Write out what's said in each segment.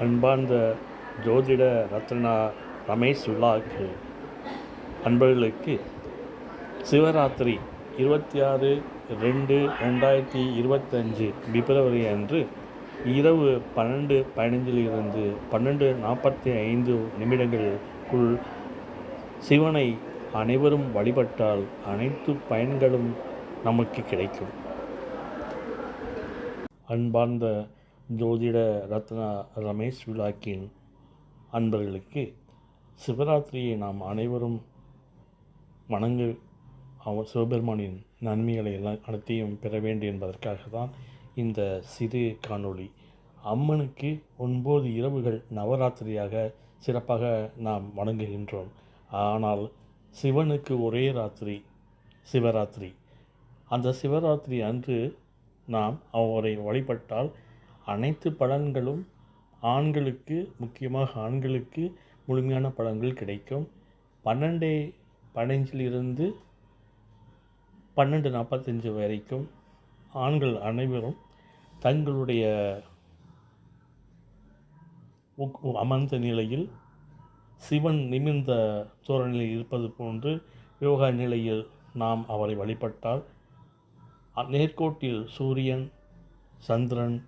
அன்பார்ந்த ஜோதிட ரத்னா ரமேஷ் விலாக் அன்பர்களுக்கு சிவராத்திரி 26/2/2025 பிப்ரவரி அன்று இரவு 12:15 12:45 சிவனை அனைவரும் வழிபட்டால் அனைத்து பயன்களும் நமக்கு கிடைக்கும். அன்பார்ந்த ஜோதிட ரத்னா ரமேஷ் விலாக்கின் அன்பர்களுக்கு சிவராத்திரியை நாம் அனைவரும் வணங்க சிவபெருமானின் நன்மைகளை எல்லாம் அனைத்தையும் பெற வேண்டும் என்பதற்காக தான் இந்த சிறு காணொளி. அம்மனுக்கு 9 இரவுகள் நவராத்திரியாக சிறப்பாக நாம் வணங்குகின்றோம். ஆனால் சிவனுக்கு ஒரே ராத்திரி சிவராத்திரி. அந்த சிவராத்திரி அன்று நாம் அவரை வழிபட்டால் அனைத்து பலன்களும் முக்கியமாக ஆண்களுக்கு முழுமையான பலன்கள் கிடைக்கும். 12:15 12:45 வரைக்கும் ஆண்கள் அனைவரும் தங்களுடைய அமர்ந்த நிலையில் சிவன் நிமிர்ந்த தோரணையில் இருப்பது போன்று யோகா நிலையில் நாம் அவரை வழிபட்டால் நேர்கோட்டில் சூரியன், சந்திரன்,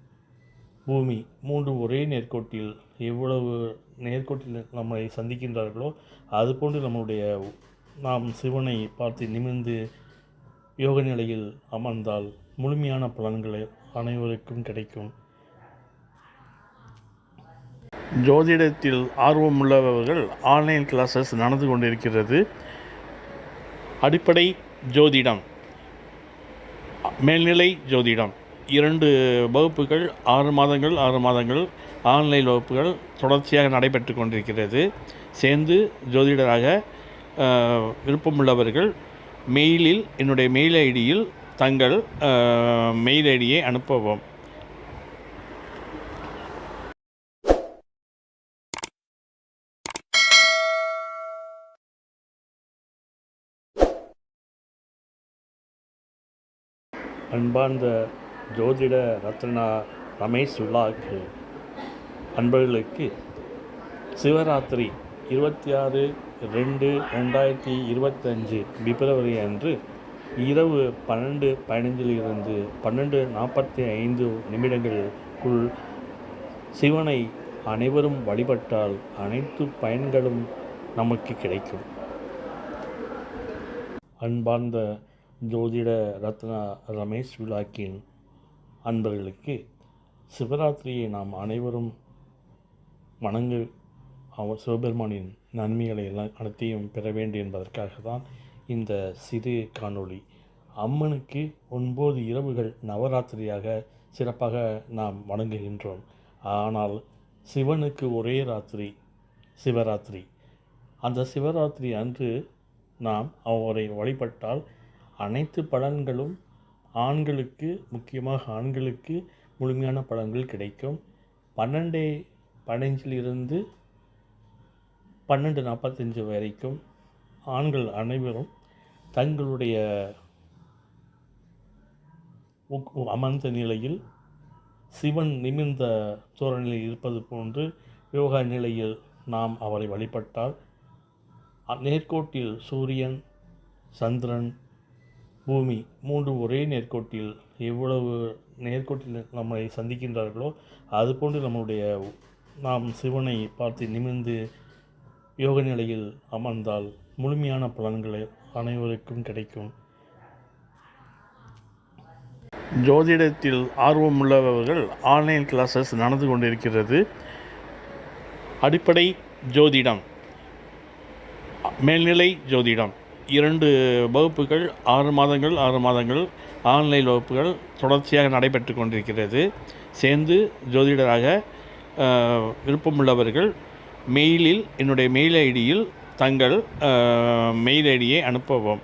பூமி 3 ஒரே நேர்கோட்டில் எவ்வளவு நேர்கோட்டில் நம்மை சந்திக்கின்றார்களோ அதுபோன்று நாம் சிவனை பார்த்து நிமிர்ந்து யோக நிலையில் அமர்ந்தால் முழுமையான பலன்களை அனைவருக்கும் கிடைக்கும். ஜோதிடத்தில் ஆர்வமுள்ளவர்கள் ஆன்லைன் கிளாஸஸ் நடந்து கொண்டிருக்கிறது. அடிப்படை ஜோதிடம், மேல்நிலை ஜோதிடம் 2 வகுப்புகள் 6 மாதங்கள் ஆன்லைன் வகுப்புகள் தொடர்ச்சியாக நடைபெற்று கொண்டிருக்கிறது. சேர்ந்து ஜோதிடராக விருப்பமுள்ளவர்கள் மெயிலில் என்னுடைய மெயில் ஐடியில் தங்கள் மெயில் ஐடியை அனுப்பவும். அன்பார்ந்த ஜோதிட ரத்னா ரமேஷ் விலாக் அன்பர்களுக்கு சிவராத்திரி 26/2/2025 பிப்ரவரி அன்று இரவு 12:15 12:45 சிவனை அனைவரும் வழிபட்டால் அனைத்து பயன்களும் நமக்கு கிடைக்கும். அன்பார்ந்த ஜோதிட ரத்னா ரமேஷ் விலாக்கின் அன்பர்களுக்கு சிவராத்திரியை நாம் அனைவரும் வணங்க சிவபெருமானின் நன்மைகளை எல்லாம் அனைத்தையும் பெற வேண்டும் என்பதற்காக தான் இந்த சிறு காணொளி. அம்மனுக்கு 9 இரவுகள் நவராத்திரியாக சிறப்பாக நாம் வணங்குகின்றோம். ஆனால் சிவனுக்கு ஒரே ராத்திரி சிவராத்திரி. அந்த சிவராத்திரி அன்று நாம் அவரை வழிபட்டால் அனைத்து பலன்களும் முக்கியமாக ஆண்களுக்கு முழுமையான பலன்கள் கிடைக்கும். 12:15 12:45 வரைக்கும் ஆண்கள் அனைவரும் தங்களுடைய அமர்ந்த நிலையில் சிவன் நிமிர்ந்த தோரணையில் இருப்பது போன்று யோகா நிலையில் நாம் அவரை வழிபட்டால் நேர்கோட்டில் சூரியன், சந்திரன், பூமி 3 ஒரே நேர்கோட்டில் எவ்வளவு நேர்கோட்டில் நம்மை சந்திக்கின்றார்களோ அதுபோன்று நாம் சிவனை பார்த்து நிமிர்ந்து யோக நிலையில் அமர்ந்தால் முழுமையான பலன்களை அனைவருக்கும் கிடைக்கும். ஜோதிடத்தில் ஆர்வமுள்ளவர்கள் ஆன்லைன் கிளாஸஸ் நடந்து கொண்டிருக்கிறது. அடிப்படை ஜோதிடம், மேல்நிலை ஜோதிடம் 2 வகுப்புகள் 6 மாதங்கள் ஆன்லைன் வகுப்புகள் தொடர்ச்சியாக நடைபெற்று கொண்டிருக்கிறது. சேர்ந்து ஜோதிடராக விருப்பமுள்ளவர்கள் மெயிலில் என்னுடைய மெயில் ஐடியில் தங்கள் மெயில் ஐடியை அனுப்பவும்.